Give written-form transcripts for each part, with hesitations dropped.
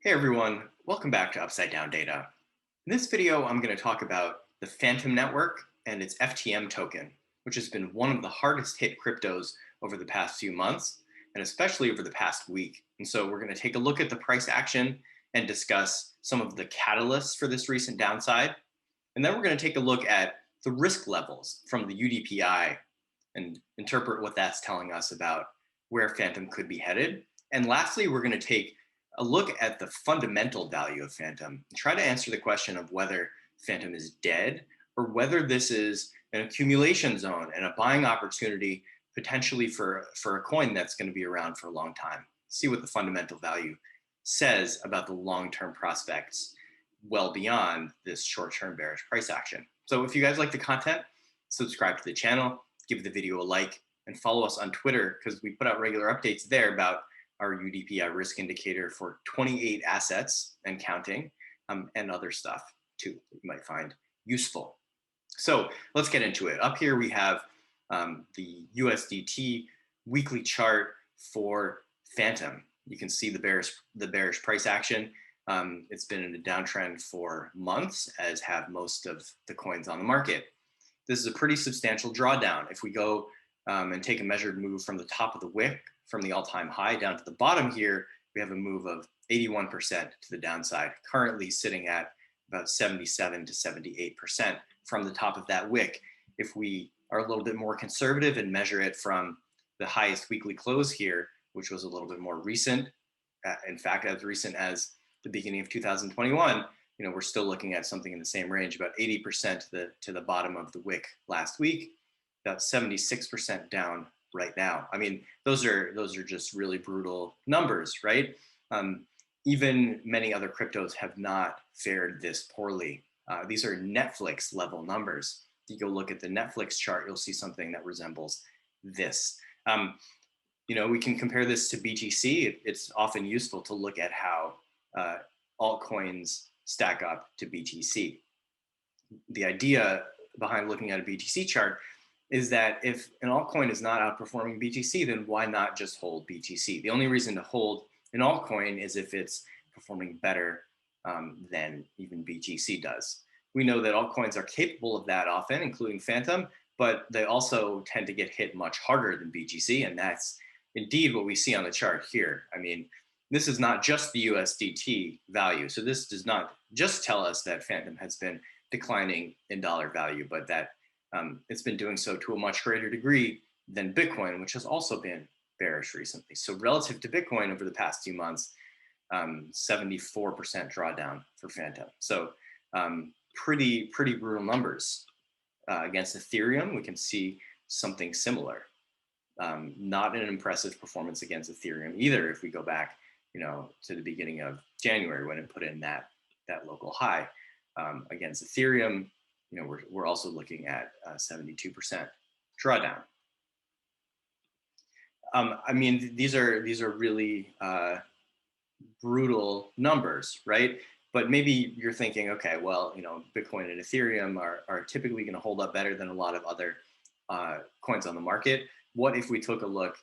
Hey everyone, welcome back to Upside Down Data. In this video, I'm going to talk about the Fantom network and its FTM token, which has been one of the hardest hit cryptos over the past few months, and especially over the past week. And so we're going to take a look at the price action and discuss some of the catalysts for this recent downside. And then we're going to take a look at the risk levels from the UDPI and interpret what that's telling us about where Fantom could be headed. And lastly, we're going to take a look at the fundamental value of Fantom and try to answer the question of whether Fantom is dead or whether this is an accumulation zone and a buying opportunity potentially for a coin that's going to be around for a long time. See what the fundamental value says about the long-term prospects well beyond this short-term bearish price action. So if you guys like the content, subscribe to the channel, give the video a like, and follow us on Twitter because we put out regular updates there about our UDPI risk indicator for 28 assets and counting, and other stuff too that you might find useful. So let's get into it. Up here we have the USDT weekly chart for Fantom. You can see the bearish price action. It's been in a downtrend for months, as have most of the coins on the market. This is a pretty substantial drawdown. If we go and take a measured move from the top of the wick, from the all-time high down to the bottom here, we have a move of 81% to the downside, currently sitting at about 77 to 78% from the top of that wick. If we are a little bit more conservative and measure it from the highest weekly close here, which was a little bit more recent, in fact, as recent as the beginning of 2021, we're still looking at something in the same range, about 80% to the bottom of the wick last week, about 76% down right now. I mean, those are just really brutal numbers, right? Even many other cryptos have not fared this poorly. These are Netflix level numbers. If you go look at the Netflix chart, you'll see something that resembles this. We can compare this to BTC. It's often useful to look at how altcoins stack up to BTC. The idea behind looking at a BTC chart is that if an altcoin is not outperforming BTC, then why not just hold BTC? The only reason to hold an altcoin is if it's performing better than even BTC does. We know that altcoins are capable of that often, including Fantom, but they also tend to get hit much harder than BTC, and that's indeed what we see on the chart here. I mean, this is not just the USDT value, so this does not just tell us that Fantom has been declining in dollar value, but that it's been doing so to a much greater degree than Bitcoin, which has also been bearish recently. So relative to Bitcoin over the past few months, 74% drawdown for Fantom. So pretty brutal numbers. Against Ethereum, we can see something similar. Not an impressive performance against Ethereum either if we go back to the beginning of January when it put in that local high. Against Ethereum, we're also looking at 72% drawdown. I mean, these are really brutal numbers, right? But maybe you're thinking, okay, well, Bitcoin and Ethereum are typically going to hold up better than a lot of other coins on the market. What if we took a look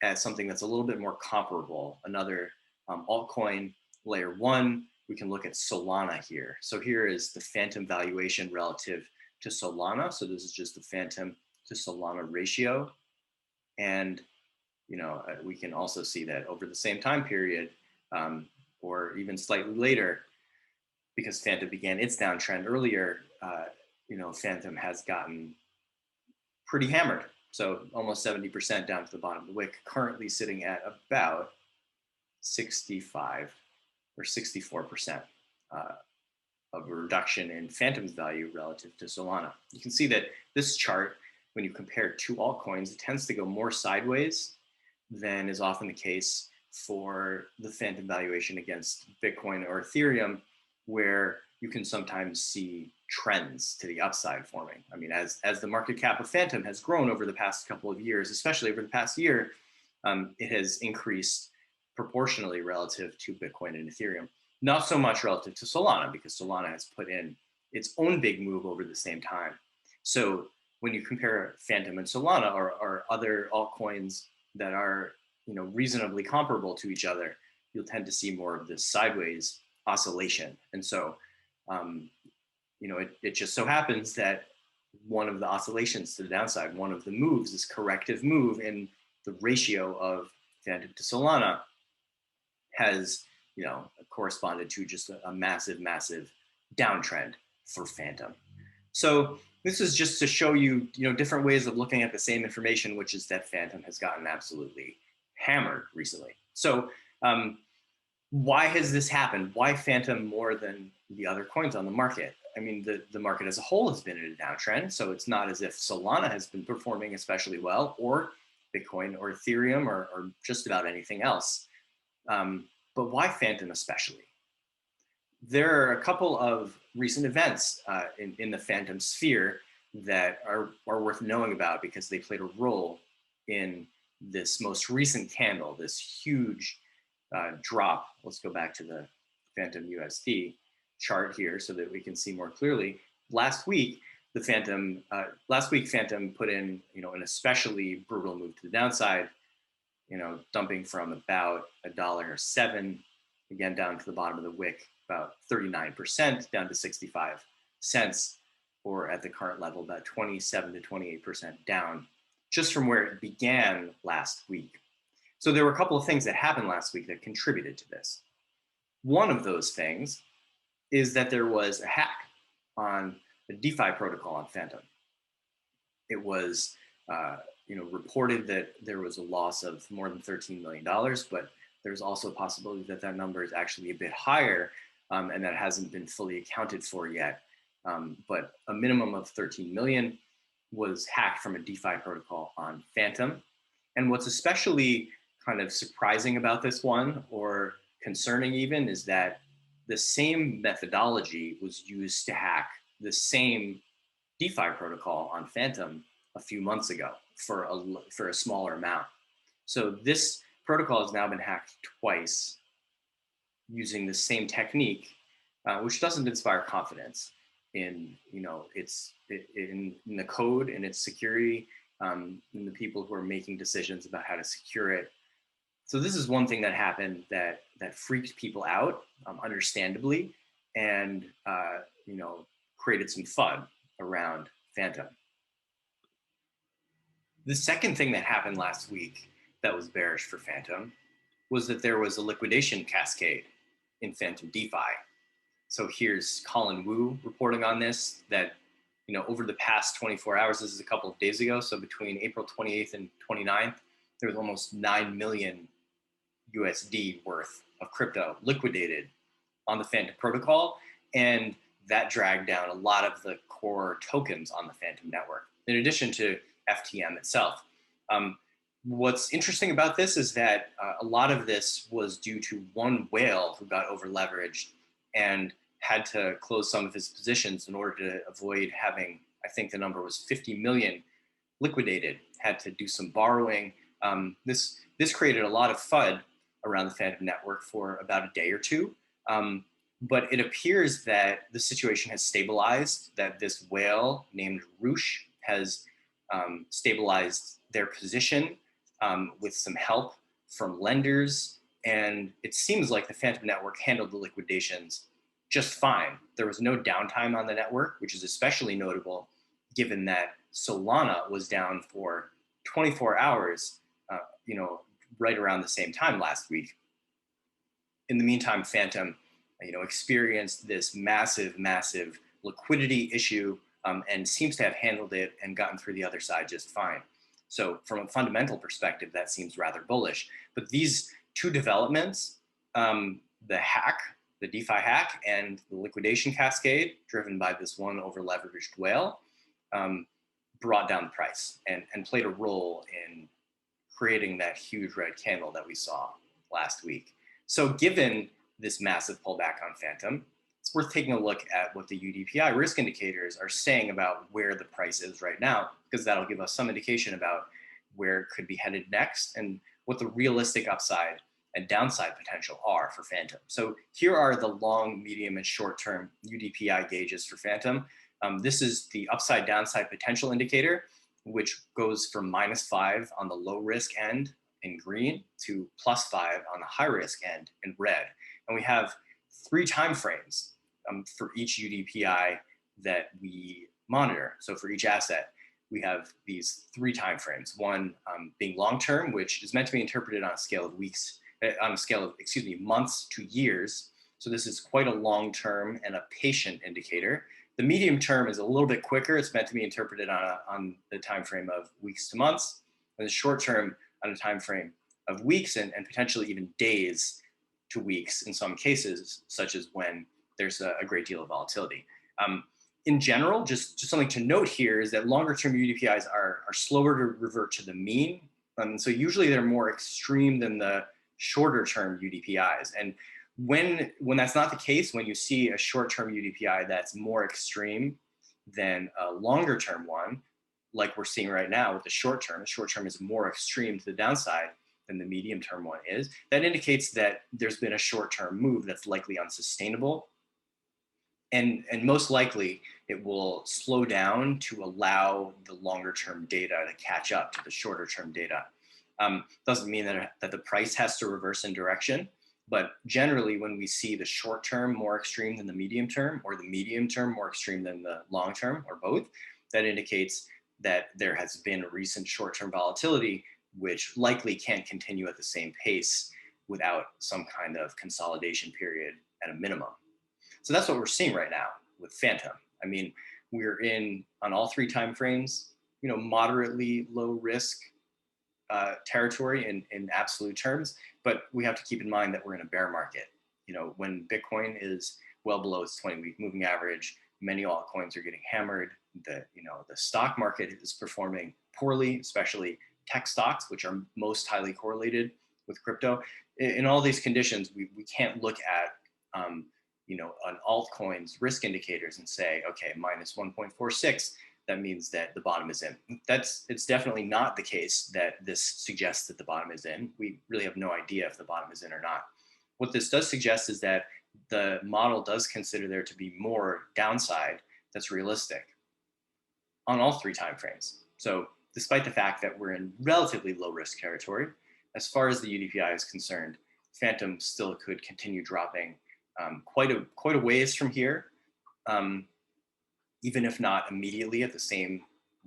at something that's a little bit more comparable, another altcoin, layer one? We can look at Solana here. So here is the Fantom valuation relative to Solana. So this is just the Fantom to Solana ratio. And, we can also see that over the same time period, or even slightly later, because Fantom began its downtrend earlier, Fantom has gotten pretty hammered. So almost 70% down to the bottom of the wick, currently sitting at about 65 or 64% of a reduction in Fantom's value relative to Solana. You can see that this chart, when you compare two altcoins, it tends to go more sideways than is often the case for the Fantom valuation against Bitcoin or Ethereum, where you can sometimes see trends to the upside forming. I mean, as the market cap of Fantom has grown over the past couple of years, especially over the past year, it has increased proportionally relative to Bitcoin and Ethereum. Not so much relative to Solana, because Solana has put in its own big move over the same time. So when you compare Fantom and Solana or other altcoins that are reasonably comparable to each other, you'll tend to see more of this sideways oscillation. And so, it just so happens that one of the oscillations to the downside, one of the moves, this corrective move in the ratio of Fantom to Solana has, corresponded to just a massive, massive downtrend for Fantom. So this is just to show you, different ways of looking at the same information, which is that Fantom has gotten absolutely hammered recently. So why has this happened? Why Fantom more than the other coins on the market? I mean, the market as a whole has been in a downtrend, so it's not as if Solana has been performing especially well, or Bitcoin or Ethereum or just about anything else. But why Fantom especially? There are a couple of recent events in the Fantom sphere that are worth knowing about because they played a role in this most recent candle, this huge drop. Let's go back to the Fantom USD chart here so that we can see more clearly. Last week, Fantom put in, an especially brutal move to the downside, dumping from about $1.07, again, down to the bottom of the wick, about 39%, down to 65 cents, or at the current level, about 27 to 28% down, just from where it began last week. So there were a couple of things that happened last week that contributed to this. One of those things is that there was a hack on the DeFi protocol on Fantom. It was reported that there was a loss of more than $13 million, but there's also a possibility that that number is actually a bit higher, and that hasn't been fully accounted for yet. But a minimum of 13 million was hacked from a DeFi protocol on Fantom. And what's especially kind of surprising about this one, or concerning even, is that the same methodology was used to hack the same DeFi protocol on Fantom a few months ago for a smaller amount. So this protocol has now been hacked twice using the same technique, which doesn't inspire confidence in in the code and its security, and the people who are making decisions about how to secure it. So this is one thing that happened that freaked people out, understandably, and created some FUD around Fantom. The second thing that happened last week that was bearish for Fantom was that there was a liquidation cascade in Fantom DeFi. So here's Colin Wu reporting on this, that over the past 24 hours, this is a couple of days ago, so between April 28th and 29th, there was almost 9 million USD worth of crypto liquidated on the Fantom protocol, and that dragged down a lot of the core tokens on the Fantom network, in addition to FTM itself. What's interesting about this is that a lot of this was due to one whale who got over leveraged and had to close some of his positions in order to avoid having, I think the number was 50 million liquidated, had to do some borrowing. This created a lot of FUD around the Fantom network for about a day or two. But it appears that the situation has stabilized, that this whale named Roosh has stabilized their position with some help from lenders. And it seems like the Fantom network handled the liquidations just fine. There was no downtime on the network, which is especially notable given that Solana was down for 24 hours, right around the same time last week. In the meantime, Fantom, experienced this massive, massive liquidity issue, and seems to have handled it and gotten through the other side just fine. So from a fundamental perspective, that seems rather bullish. But these two developments, the hack, the DeFi hack, and the liquidation cascade driven by this one over-leveraged whale, brought down the price and played a role in creating that huge red candle that we saw last week. So given this massive pullback on Fantom, it's worth taking a look at what the UDPI risk indicators are saying about where the price is right now, because that'll give us some indication about where it could be headed next and what the realistic upside and downside potential are for Fantom. So here are the long, medium, and short-term UDPI gauges for Fantom. This is the upside downside potential indicator, which goes from -5 on the low risk end in green to +5 on the high risk end in red. And we have 3 time frames for each UDPI that we monitor. So for each asset, we have these 3 time frames. One being long-term, which is meant to be interpreted on a scale of months to years. So this is quite a long-term and a patient indicator. The medium term is a little bit quicker. It's meant to be interpreted on the time frame of weeks to months, and the short term on a time frame of weeks and potentially even days to weeks in some cases, such as when there's a great deal of volatility. In general, just something to note here is that longer term UDPIs are slower to revert to the mean. So usually they're more extreme than the shorter term UDPIs. And when that's not the case, when you see a short-term UDPI that's more extreme than a longer-term one, like we're seeing right now with the short-term is more extreme to the downside than the medium-term one is, that indicates that there's been a short-term move that's likely unsustainable. And most likely, it will slow down to allow the longer-term data to catch up to the shorter-term data. Doesn't mean that the price has to reverse in direction. But generally, when we see the short term more extreme than the medium term, or the medium term more extreme than the long term, or both, that indicates that there has been recent short term volatility, which likely can't continue at the same pace without some kind of consolidation period at a minimum. So that's what we're seeing right now with Fantom. I mean, we're in on all 3 time frames, moderately low risk territory in absolute terms, but we have to keep in mind that we're in a bear market. When Bitcoin is well below its 20-week moving average, many altcoins are getting hammered. The stock market is performing poorly, especially tech stocks, which are most highly correlated with crypto. In all these conditions, we can't look at an altcoin's risk indicators and say, okay, minus 1.46. That means that the bottom is in. It's definitely not the case that this suggests that the bottom is in. We really have no idea if the bottom is in or not. What this does suggest is that the model does consider there to be more downside that's realistic on all 3 time frames. So despite the fact that we're in relatively low risk territory, as far as the UDPI is concerned, Fantom still could continue dropping quite a ways from here. Even if not immediately at the same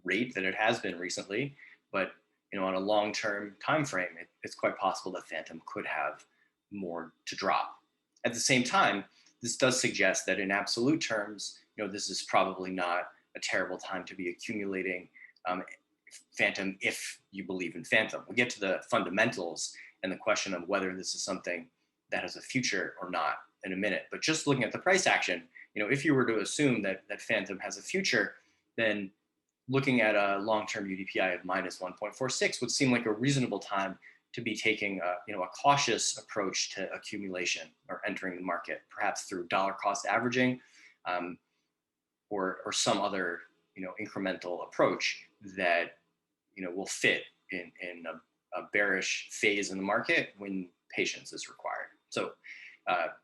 rate that it has been recently, but on a long-term time frame, it's quite possible that Fantom could have more to drop. At the same time, this does suggest that in absolute terms, this is probably not a terrible time to be accumulating Fantom if you believe in Fantom. We'll get to the fundamentals and the question of whether this is something that has a future or not in a minute. But just looking at the price action, if you were to assume that Fantom has a future, then looking at a long-term UDPI of minus 1.46 would seem like a reasonable time to be taking a cautious approach to accumulation or entering the market, perhaps through dollar cost averaging or some other incremental approach that will fit in a bearish phase in the market when patience is required. So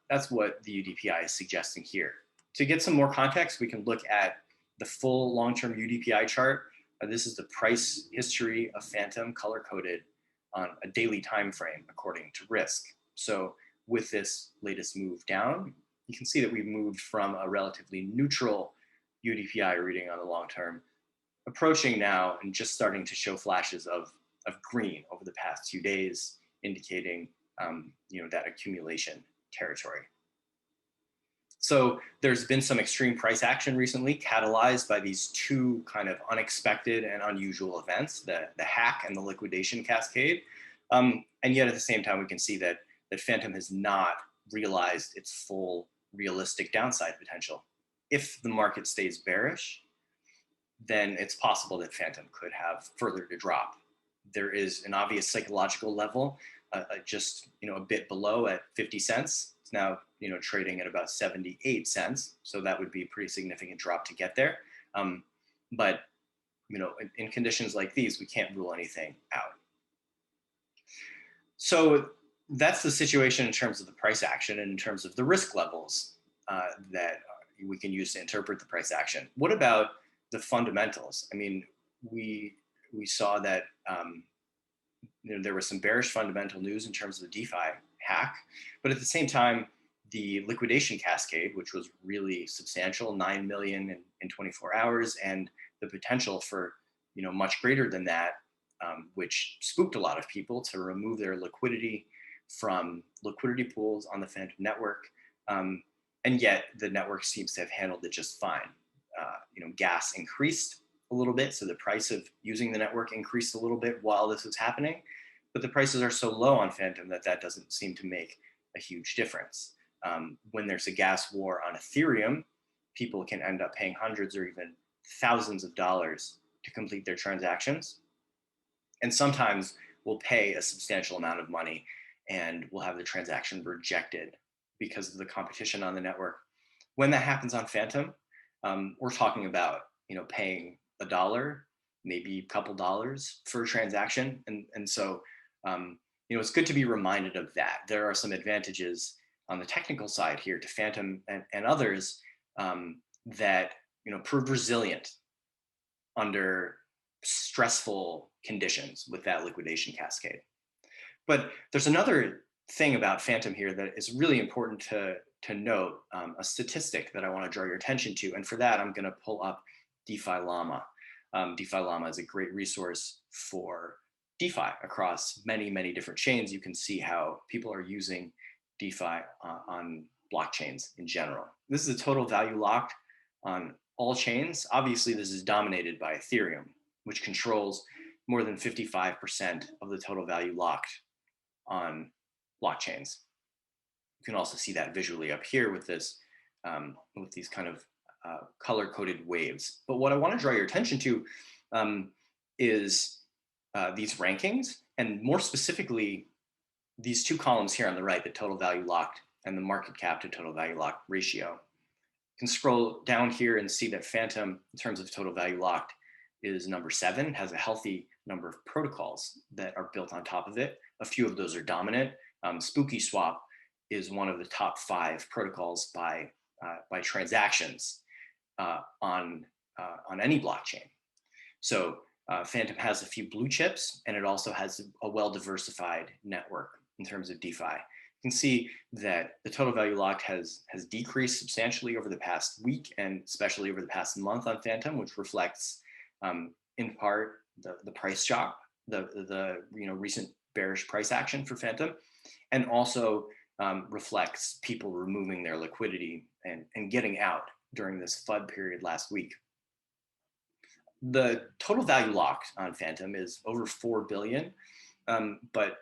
that's what the UDPI is suggesting here. To get some more context, we can look at the full long-term UDPI chart. This is the price history of Fantom color-coded on a daily time frame according to risk. So with this latest move down, you can see that we've moved from a relatively neutral UDPI reading on the long term, approaching now and just starting to show flashes of green over the past few days, indicating that accumulation territory. So there's been some extreme price action recently, catalyzed by these 2 kind of unexpected and unusual events, the hack and the liquidation cascade. And yet at the same time, we can see that Fantom has not realized its full realistic downside potential. If the market stays bearish, then it's possible that Fantom could have further to drop. There is an obvious psychological level, just a bit below at 50 cents. It's now trading at about 78 cents, so that would be a pretty significant drop to get there. But in conditions like these, we can't rule anything out. So that's the situation in terms of the price action and in terms of the risk levels that we can use to interpret the price action. What about the fundamentals? I mean, we saw that there was some bearish fundamental news in terms of the DeFi hack, but at the same time, the liquidation cascade, which was really substantial, 9 million in 24 hours, and the potential for much greater than that, which spooked a lot of people to remove their liquidity from liquidity pools on the Fantom network. And yet the network seems to have handled it just fine. Gas increased a little bit, so the price of using the network increased a little bit while this was happening, but the prices are so low on Fantom that doesn't seem to make a huge difference. When there's a gas war on Ethereum, people can end up paying hundreds or even thousands of dollars to complete their transactions, and sometimes we'll pay a substantial amount of money and we'll have the transaction rejected because of the competition on the network. When that happens on Fantom, we're talking about paying $1, maybe a couple dollars for a transaction, and so it's good to be reminded of that. There are some advantages on the technical side here to Fantom and others that proved resilient under stressful conditions with that liquidation cascade. But there's another thing about Fantom here that is really important to note, a statistic that I want to draw your attention to. And for that, I'm going to pull up DeFi Llama. DeFi Llama is a great resource for DeFi across many, many different chains. You can see how people are using DeFi on blockchains in general. This is a total value locked on all chains. Obviously, this is dominated by Ethereum, which controls more than 55% of the total value locked on blockchains. You can also see that visually up here with this, with these kind of color-coded waves. But what I want to draw your attention to is these rankings, and more specifically, these two columns here on the right, the total value locked and the market cap to total value locked ratio. You can scroll down here and see that Fantom, in terms of total value locked, is number 7, has a healthy number of protocols that are built on top of it. A few of those are dominant. Spooky Swap is one of the top 5 protocols by transactions on any blockchain. So Fantom has a few blue chips, and it also has a well-diversified network in terms of DeFi. You can see that the total value locked has decreased substantially over the past week, and especially over the past month on Fantom, which reflects in part the price shock, the recent bearish price action for Fantom, and also reflects people removing their liquidity and getting out during this FUD period last week. The total value locked on Fantom is over 4 billion, but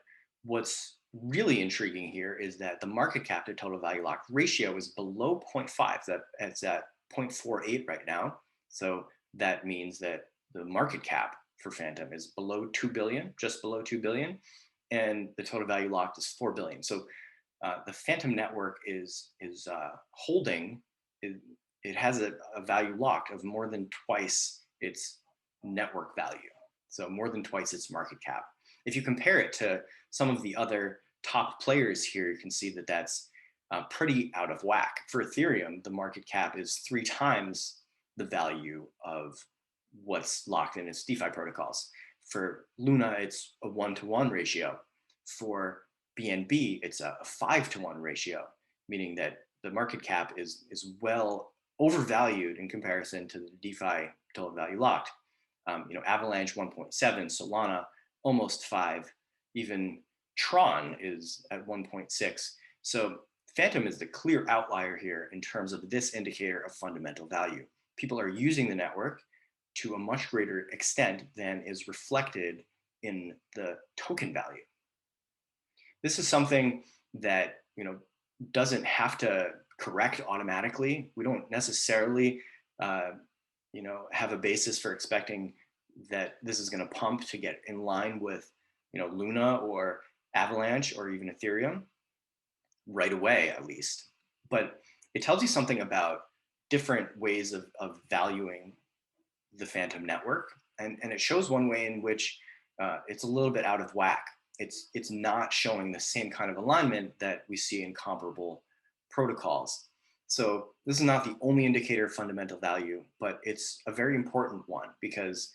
what's really intriguing here is that the market cap to total value locked ratio is below 0.5. It's at 0.48 right now. So that means that the market cap for Fantom is below 2 billion, just below 2 billion, and the total value locked is 4 billion. So the Fantom network is holding, it has a value locked of more than twice its network value. So more than twice its market cap. If you compare it to some of the other top players here, you can see that that's pretty out of whack. For Ethereum, the market cap is 3 times the value of what's locked in its DeFi protocols. For Luna, it's a 1-to-1 ratio. For BNB, it's a 5-to-1 ratio, meaning that the market cap is well overvalued in comparison to the DeFi total value locked. Avalanche 1.7, Solana almost 5, even Tron is at 1.6. So Fantom is the clear outlier here in terms of this indicator of fundamental value. People are using the network to a much greater extent than is reflected in the token value. This is something that doesn't have to correct automatically. We don't necessarily have a basis for expecting that this is going to pump to get in line with Luna or Avalanche or even Ethereum right away, at least. But it tells you something about different ways of valuing the Fantom network, and it shows one way in which it's a little bit out of whack. It's not showing the same kind of alignment that we see in comparable protocols. So this is not the only indicator of fundamental value, but it's a very important one because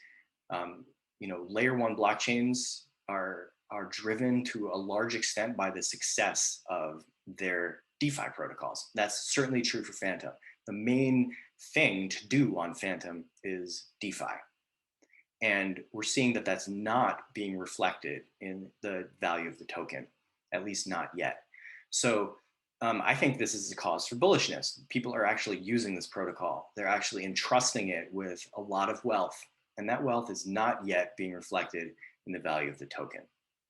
layer 1 blockchains are are driven to a large extent by the success of their DeFi protocols. That's certainly true for Fantom. The main thing to do on Fantom is DeFi. And we're seeing that that's not being reflected in the value of the token, at least not yet. So I think this is a cause for bullishness. People are actually using this protocol. They're actually entrusting it with a lot of wealth. And that wealth is not yet being reflected in the value of the token.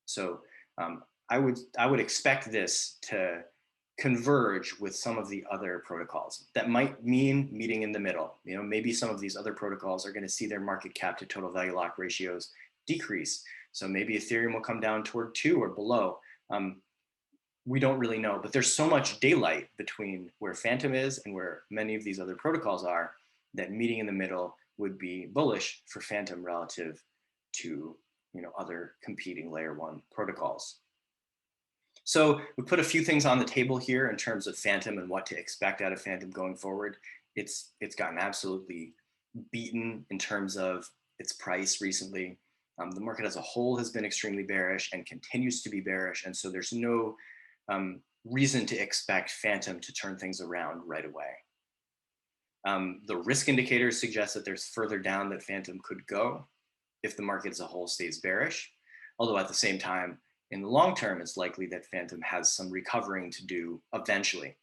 So I would expect this to converge with some of the other protocols. That might mean meeting in the middle. Maybe some of these other protocols are going to see their market cap to total value lock ratios decrease. So maybe Ethereum will come down toward 2 or below. We don't really know, but there's so much daylight between where Fantom is and where many of these other protocols are that meeting in the middle would be bullish for Fantom relative to other competing layer 1 protocols. So we put a few things on the table here in terms of Fantom and what to expect out of Fantom going forward. It's gotten absolutely beaten in terms of its price recently. The market as a whole has been extremely bearish and continues to be bearish. And so there's no reason to expect Fantom to turn things around right away. The risk indicators suggest that there's further down that Fantom could go if the market as a whole stays bearish. Although at the same time, in the long term, it's likely that Fantom has some recovering to do eventually.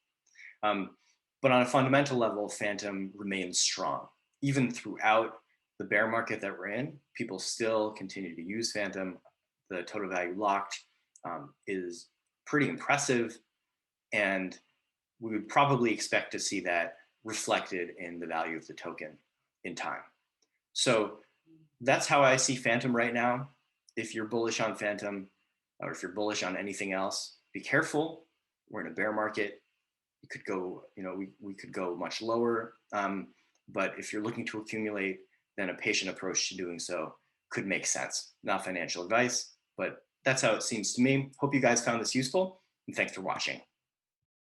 But on a fundamental level, Fantom remains strong. Even throughout the bear market that we're in, people still continue to use Fantom. The total value locked is pretty impressive, and we would probably expect to see that reflected in the value of the token in time. So that's how I see Fantom right now. If you're bullish on Fantom, or if you're bullish on anything else, be careful. We're in a bear market. It could go, we could go much lower. But if you're looking to accumulate, then a patient approach to doing so could make sense. Not financial advice, but that's how it seems to me. Hope you guys found this useful, and thanks for watching.